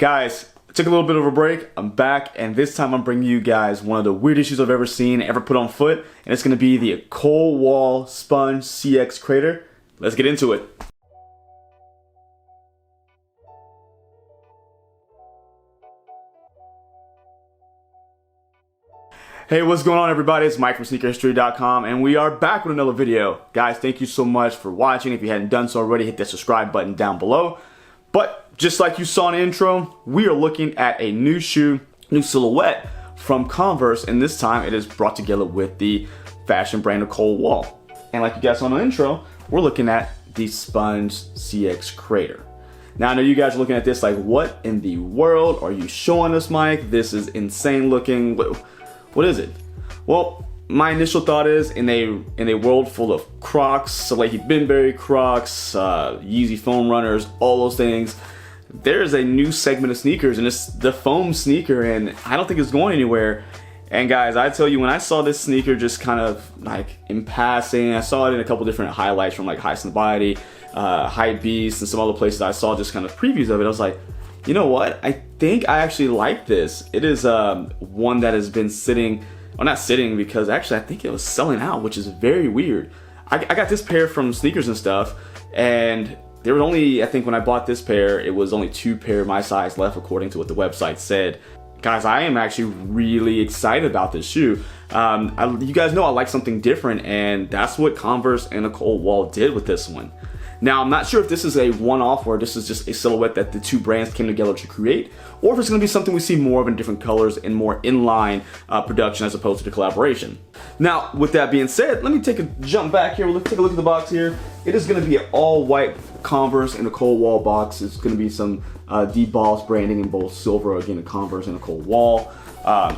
Guys, took a little bit of a break. I'm back, and this time I'm bringing you guys one of the weirdest shoes I've ever seen, ever put on foot, and it's going to be the Outsole Sponge CX Crater. Let's get into it. Hey, what's going on, everybody? It's Mike from sneakerhistory.com, and we are back with another video. Guys, thank you so much for watching. If you hadn't done so already, hit that subscribe button down below. But just like you saw in the intro, we are looking at a new shoe, new silhouette from Converse, and this time it is brought together with the fashion brand Outsole. And like you guys saw in the intro, we're looking at the Sponge CX Crater. Now, I know you guys are looking at this like, what in the world are you showing us, Mike? This is insane looking. What is it? Well, my initial thought is, in a world full of Crocs, Salehi Binberry Crocs, Yeezy foam runners, all those things, there's a new segment of sneakers, and it's the foam sneaker, and I don't think it's going anywhere. And guys, I tell you, when I saw this sneaker just kind of like in passing, I saw it in a couple different highlights from like High Snobiety, Hype Beast, and some other places I saw just kind of previews of it. I was like, you know what? I think I actually like this. It is one that has been sitting, well, not sitting, because actually I think it was selling out, which is very weird. I got this pair from Sneakers and Stuff, and there were only, I think when I bought this pair, it was only 2 pair of my size left according to what the website said. Guys, I am actually really excited about this shoe. You guys know I like something different, and that's what Converse and Outsole did with this one. Now, I'm not sure if this is a one-off or this is just a silhouette that the two brands came together to create, or if it's going to be something we see more of in different colors and more inline production as opposed to the collaboration. Now, with that being said, let me take a jump back here. Let's take a look at the box here. It is going to be an all-white Converse and Outsole box. It's going to be some debossed branding in both silver, again, the Converse and Outsole.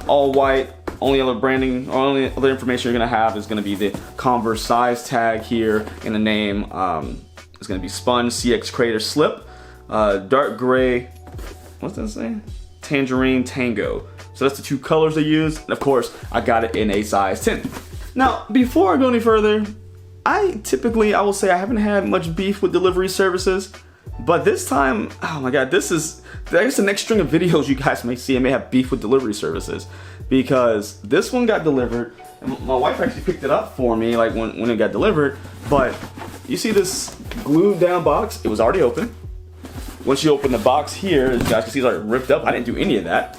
All white. Only other branding, or only other information you're going to have is going to be the Converse size tag here in the name. It's going to be Sponge CX Crater Slip, dark gray, what's that say? Tangerine Tango. So that's the 2 colors they use. And of course, I got it in a size 10. Now, before I go any further, I will say I haven't had much beef with delivery services, but this time, oh my God, I guess the next string of videos you guys may see, I may have beef with delivery services, because this one got delivered, and my wife actually picked it up for me, like when it got delivered, but you see this glued down box, it was already open. Once you open the box here, as you guys can see, it's already ripped up. I didn't do any of that.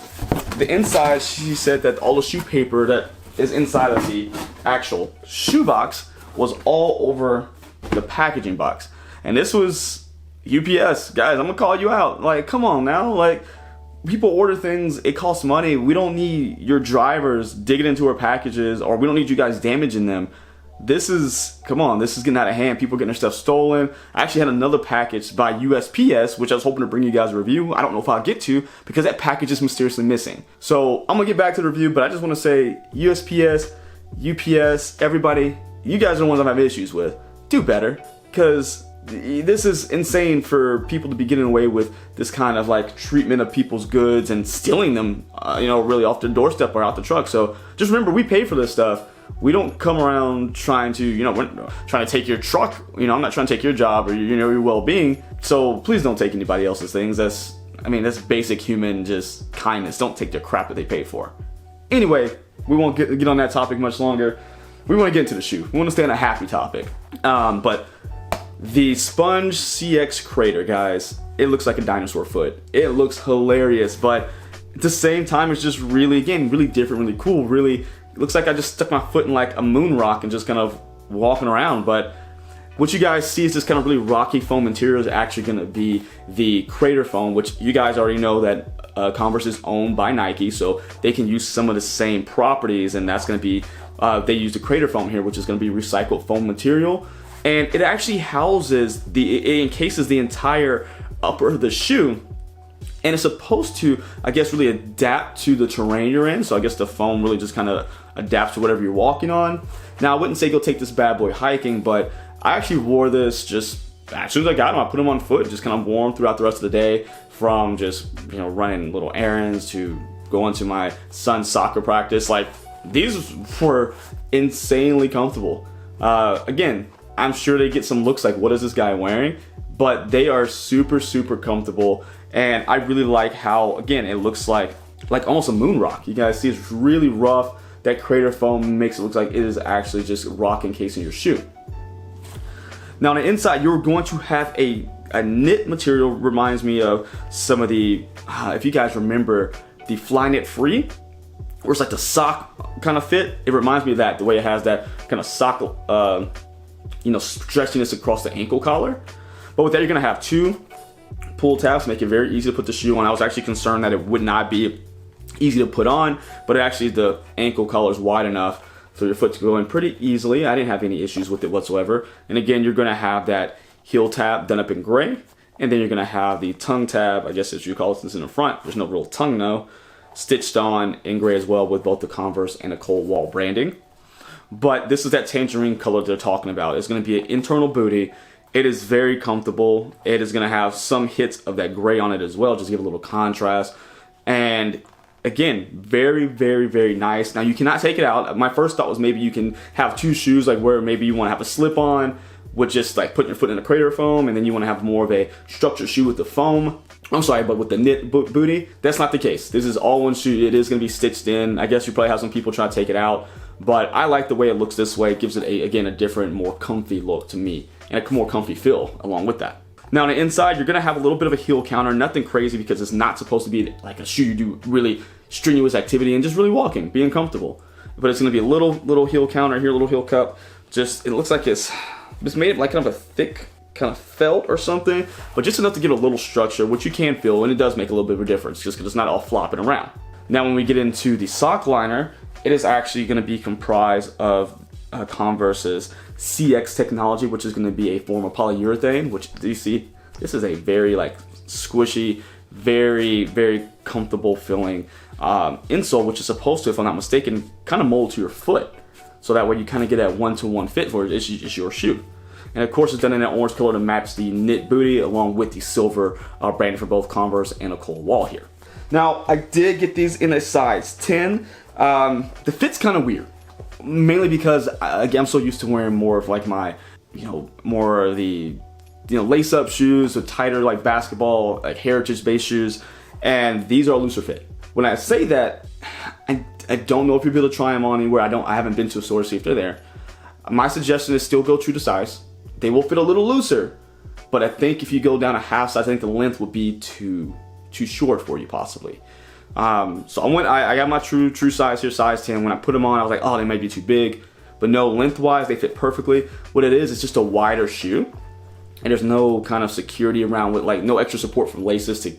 The inside, she said that all the shoe paper that is inside of the actual shoe box was all over the packaging box. And this was UPS. Guys, I'm gonna call you out. Like, come on now. Like, people order things, it costs money. We don't need your drivers digging into our packages, or we don't need you guys damaging them. This is, come on, this is getting out of hand. People getting their stuff stolen. I actually had another package by USPS, which I was hoping to bring you guys a review. I don't know if I'll get to, because that package is mysteriously missing. So I'm gonna get back to the review, but I just wanna say, USPS, UPS, everybody, you guys are the ones I have issues with. Do better, because this is insane for people to be getting away with this kind of like treatment of people's goods and stealing them, you know, really off their doorstep or out the truck. So just remember, we pay for this stuff. We don't come around trying to, you know, we're trying to take your truck. You know, I'm not trying to take your job or, you know, your well-being. So please don't take anybody else's things. That's basic human just kindness. Don't take their crap that they pay for. Anyway, we won't get on that topic much longer. We want to get into the shoe. We want to stay on a happy topic. But the Sponge CX Crater, guys, it looks like a dinosaur foot. It looks hilarious, but at the same time, it's just really, again, really different, really cool, really. It looks like I just stuck my foot in like a moon rock and just kind of walking around. But what you guys see is this kind of really rocky foam material is actually going to be the Crater foam, which you guys already know that Converse is owned by Nike, so they can use some of the same properties, and that's going to be, they use the Crater foam here, which is going to be recycled foam material. And it actually it encases the entire upper of the shoe. And it's supposed to, I guess, really adapt to the terrain you're in. So I guess the foam really just kind of adapts to whatever you're walking on. Now, I wouldn't say go take this bad boy hiking, but I actually wore this just as soon as I got them. I put them on foot, just kind of wore them throughout the rest of the day, from just, you know, running little errands to going to my son's soccer practice. Like, these were insanely comfortable. Again, I'm sure they get some looks like, what is this guy wearing? But they are super, super comfortable. And I really like how, again, it looks like almost a moon rock. You guys see it's really rough. That crater foam makes it look like it is actually just rock encasing your shoe. Now on the inside, you're going to have a knit material. Reminds me of some of the, if you guys remember the Flyknit Free, where it's like the sock kind of fit. It reminds me of that, the way it has that kind of sock, stretchiness across the ankle collar. But with that, you're gonna have 2 pull tabs, make it very easy to put the shoe on. I was actually concerned that it would not be easy to put on, but actually the ankle collar is wide enough for your foot to go in pretty easily. I didn't have any issues with it whatsoever. And again, you're gonna have that heel tab done up in gray, and then you're gonna have the tongue tab, I guess as you call it, since in the front, there's no real tongue though, stitched on in gray as well with both the Converse and the Cold Wall branding. But this is that tangerine color they're talking about. It's gonna be an internal booty. It is very comfortable. It is gonna have some hits of that gray on it as well, just give a little contrast. And again, very, very, very nice. Now you cannot take it out. My first thought was maybe you can have 2 shoes, like where maybe you wanna have a slip on with just like putting your foot in a crater foam, and then you wanna have more of a structured shoe with the foam. I'm sorry, but with the knit booty, that's not the case. This is all one shoe. It is gonna be stitched in. I guess you probably have some people try to take it out, but I like the way it looks this way. It gives it, again, a different, more comfy look to me, and a more comfy feel along with that. Now on the inside, you're gonna have a little bit of a heel counter, nothing crazy because it's not supposed to be like a shoe you do really strenuous activity and just really walking, being comfortable. But it's gonna be a little heel counter here, a little heel cup. Just, it looks like it's made of like kind of a thick kind of felt or something, but just enough to give it a little structure, which you can feel, and it does make a little bit of a difference just because it's not all flopping around. Now when we get into the sock liner, it is actually gonna be comprised of Converse's CX technology, which is gonna be a form of polyurethane, which you see, this is a very like squishy, very, very comfortable feeling insole, which is supposed to, if I'm not mistaken, kind of mold to your foot. So that way you kind of get that 1-to-1 fit for it. It's your shoe. And of course it's done in that orange color to match the knit booty along with the silver branding for both Converse and a Cold Wall here. Now I did get these in a size 10. The fit's kind of weird. Mainly because again, I'm so used to wearing more of like my, more of the, lace-up shoes, the tighter like basketball, like heritage-based shoes, and these are a looser fit. When I say that, I don't know if you'll be able to try them on anywhere. I haven't been to a store to see if they're there. My suggestion is still go true to size. They will fit a little looser, but I think if you go down a half size, I think the length would be too short for you possibly. So I got my true size here, size 10. When I put them on, I was like, oh, they might be too big. But no, lengthwise, they fit perfectly. What it is, it's just a wider shoe. And there's no kind of security around with, like, no extra support from laces to,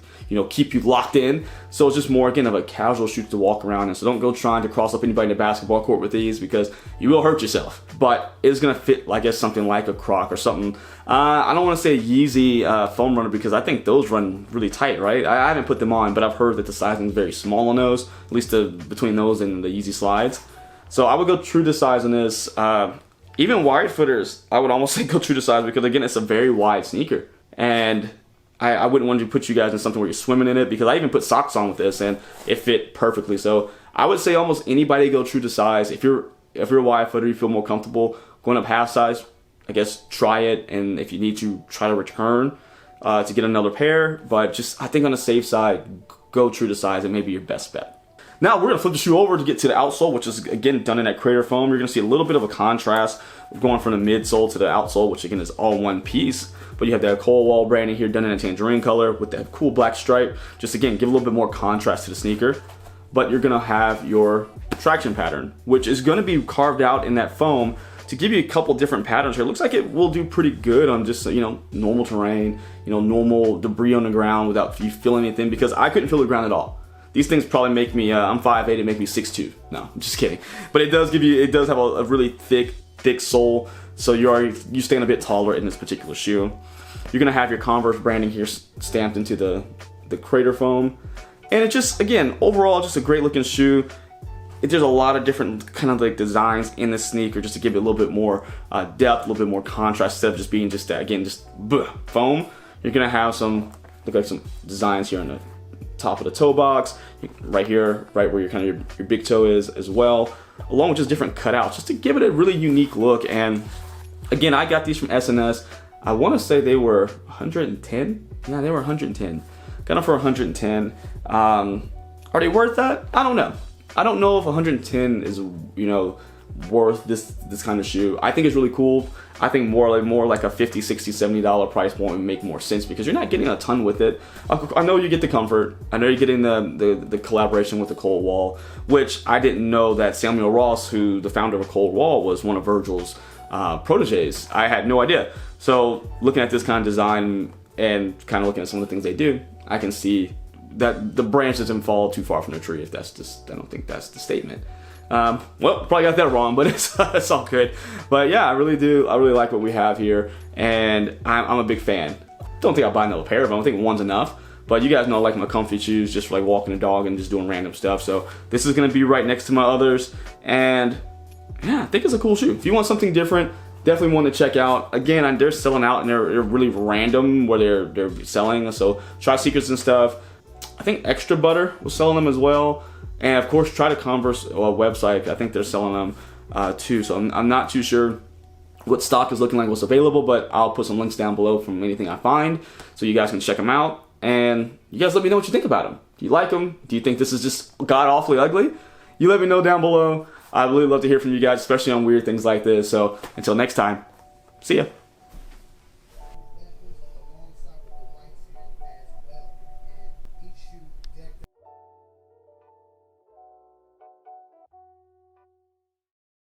keep you locked in. So it's just more, again, of a casual shoe to walk around in. So don't go trying to cross up anybody in the basketball court with these because you will hurt yourself. But it's gonna fit, I guess, something like a Croc or something. I don't want to say Yeezy foam runner because I think those run really tight, right? I haven't put them on, but I've heard that the sizing is very small on those, at least between those and the Yeezy slides. So I would go true to size on this. Even wide footers, I would almost say go true to size because again, it's a very wide sneaker. And I wouldn't want to put you guys in something where you're swimming in it because I even put socks on with this and it fit perfectly. So I would say almost anybody go true to size. If you're a wide footer, you feel more comfortable going up half size, I guess try it. And if you need to, try to return to get another pair. But just, I think on the safe side, go true to size. It may be your best bet. Now we're gonna flip the shoe over to get to the outsole, which is again done in that crater foam. You're gonna see a little bit of a contrast going from the midsole to the outsole, which again is all one piece. But you have that Cold Wall branding here done in a tangerine color with that cool black stripe. Just again, give a little bit more contrast to the sneaker. But you're gonna have your traction pattern, which is gonna be carved out in that foam to give you a couple different patterns here. It looks like it will do pretty good on just, normal terrain, normal debris on the ground without you feeling anything, because I couldn't feel the ground at all. These things probably make me, I'm 5'8", it make me 6'2". No, I'm just kidding. But it does have a really thick sole, so you stand a bit taller in this particular shoe. You're gonna have your Converse branding here stamped into the crater foam. And it just, again, overall, just a great looking shoe. There's a lot of different kind of like designs in the sneaker just to give it a little bit more depth, a little bit more contrast instead of just being just, again, just foam. You're gonna have some designs here on the top of the toe box, right here, right where your big toe is as well, along with just different cutouts, just to give it a really unique look. And again, I got these from S&S. I want to say they were 110. Yeah, they were 110. Got them for 110. Are they worth that? I don't know. I don't know if 110 is, you know, worth this kind of shoe. I think it's really cool. I think more like a $50, $60, $70 price point would make more sense because you're not getting a ton with it. I know you get the comfort. I know you're getting the collaboration with the Cold Wall, which I didn't know that Samuel Ross, who the founder of Cold Wall, was one of Virgil's proteges. I had no idea. So looking at this kind of design and kind of looking at some of the things they do, I can see that the branch doesn't fall too far from the tree. If that's just, I don't think that's the statement. Well, probably got that wrong, but it's all good. But yeah, I really do. I really like what we have here, and I'm a big fan. Don't think I'll buy another pair of them. I think one's enough. But you guys know I like my comfy shoes just for like walking the dog and just doing random stuff. So this is gonna be right next to my others, and yeah, I think it's a cool shoe. If you want something different, definitely one to check out. Again, they're selling out, and they're really random where they're selling. So try Secrets and stuff. I think Extra Butter was selling them as well. And of course, try the Converse website. I think they're selling them too. So I'm not too sure what stock is looking like, what's available, but I'll put some links down below from anything I find so you guys can check them out. And you guys let me know what you think about them. Do you like them? Do you think this is just god-awfully ugly? You let me know down below. I'd really love to hear from you guys, especially on weird things like this. So until next time, see ya.